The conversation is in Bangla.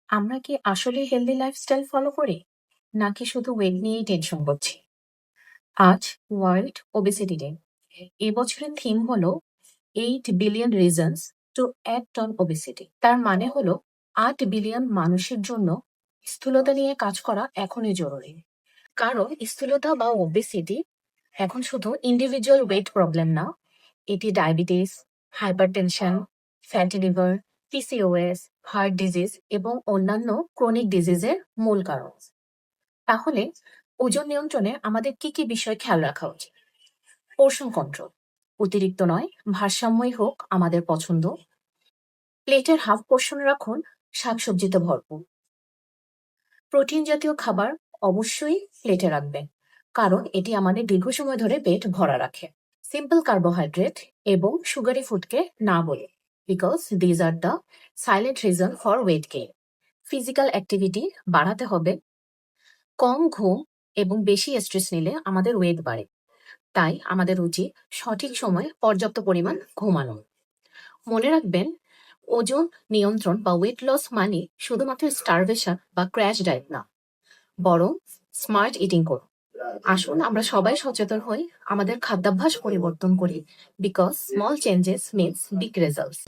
আমরা কি আসলে হেলদি লাইফস্টাইল ফলো করি নাকি শুধু ওয়েট নিয়েই টেনশন করছি? আজ ওয়ার্ল্ড ওবেসিটি ডে। এবছরের থিম হলো 8 billion reasons to act on obesity. তার মানে হলো 8 বিলিয়ন মানুষের জন্য স্থূলতা নিয়ে কাজ করা এখনই জরুরি। কারণ স্থূলতা বা ওবেসিটি এখন শুধু ইন্ডিভিজুয়াল ওয়েট প্রবলেম না, এটি diabetes, hypertension, fatty liver, PCOS, heart disease এবং অন্যান্য ক্রনিক ডিজিজের মূল কারণ। তাহলে ওজন নিয়ন্ত্রণে আমাদের কি কি বিষয় খেয়াল রাখা উচিত? পোর্শন কন্ট্রোল, অতিরিক্ত নয়, ভারসাম্যই হোক আমাদের পছন্দ। প্লেটের হাফ পোর্শন রাখুন, শাকসবজিতে ভরপুর। প্রোটিন জাতীয় খাবার অবশ্যই প্লেটে রাখবেন, কারণ এটি আমাদের দীর্ঘ সময় ধরে পেট ভরা রাখে। সিম্পল কার্বোহাইড্রেট এবং সুগারি ফুডকে না বলে, because these are the silent reason for weight gain. Physical activity বাড়াতে হবে। কম ঘুম এবং বেশি স্ট্রেস নিলে আমাদের ওয়েট বাড়ে, তাই আমাদের উচিত সঠিক সময়ে পর্যাপ্ত পরিমাণ ঘুমানো। মনে রাখবেন, ওজন নিয়ন্ত্রণ বা ওয়েট লস মানে শুধুমাত্র স্টারভেশন বা ক্র্যাশ ডায়েট না, বরং স্মার্ট ইটিং করুন। আসুন আমরা সবাই সচেতন হই, আমাদের খাদ্যাভ্যাস পরিবর্তন করি, because small changes means big results.